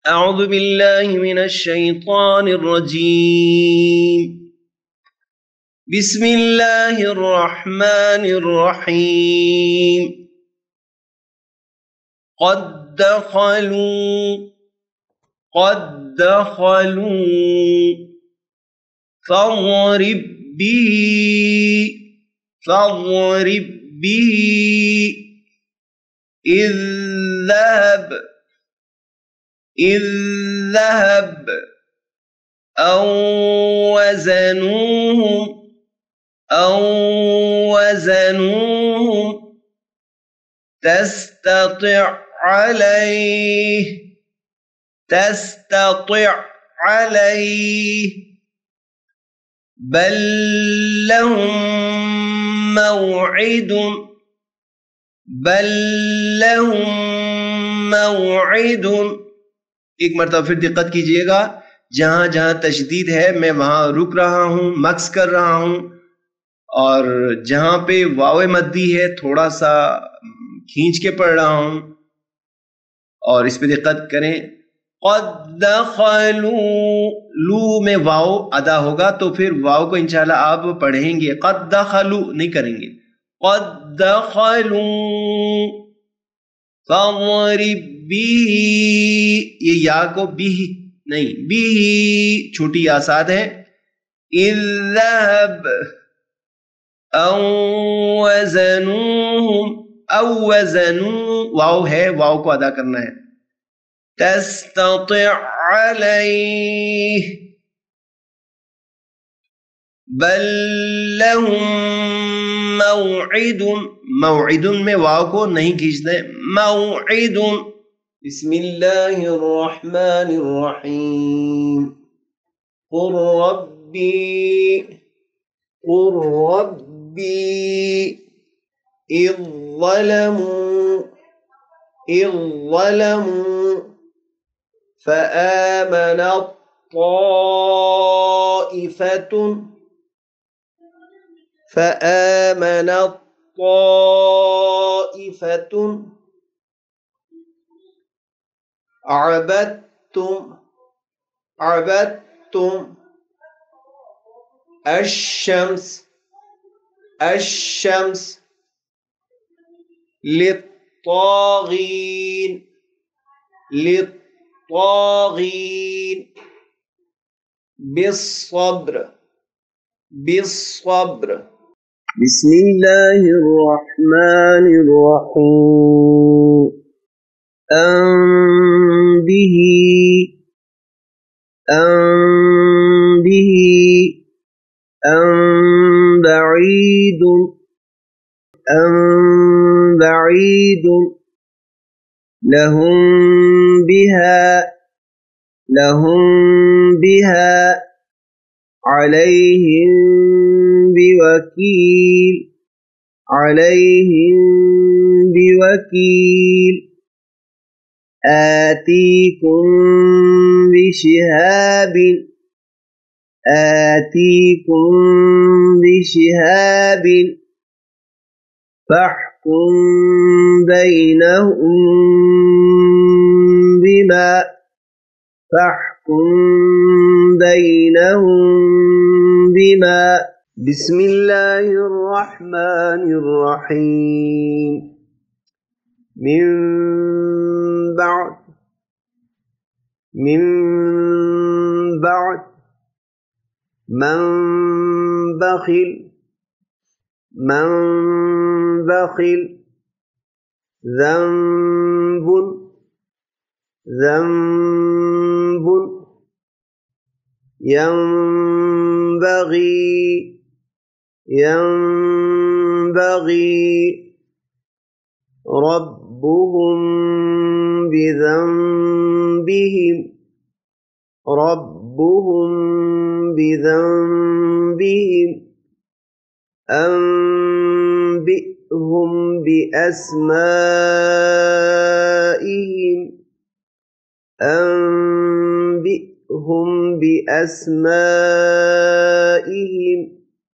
أعوذ بالله من الشيطان الرجيم. بسم الله الرحمن الرحيم. قد دخلوا فاضرب به إذ ذهب أو وزنوهم تستطع عليه بل لهم موعد। एक मरतबा फिर दिक्कत कीजिएगा, जहां जहां तशदीद है मैं वहां रुक रहा हूं, मक्स कर रहा हूं, और जहां पे वाव मद्दी है थोड़ा सा खींच के पढ़ रहा हूं, और इस पे दिक्कत करें। क़द दख़लू, लू में वाव अदा होगा तो फिर वाव को इंशाल्लाह आप पढ़ेंगे, क़द दख़लू नहीं करेंगे। क़द दख़लू फ़ज़रिब बिही, ये या को बिही नहीं, बिही छोटी या साद है। इज़ ज़हब औ वज़नू, वाव है, वाव को अदा करना है। तस्ततिअ अलैह बल लहुम मौइदुन में वाव को नहीं खींचते, मौइदुन। बिस्मिल्लाहिर्रहमानिर्रहीम। कुर रब्बी इज़ ज़लमू फआमनत طائفتun عبدتم الشمس للطاغين بالصبر بسم الله الرحمن الرحيم. أم به أم بعيد لهم بها عليهم بوكيل آتيكم بشهاب فاحكم بينهم بما بسم الله الرحمن الرحيم. من بعد من بخل ذنب ينبغي ربهم بذنبهم أنبئهم بأسمائهم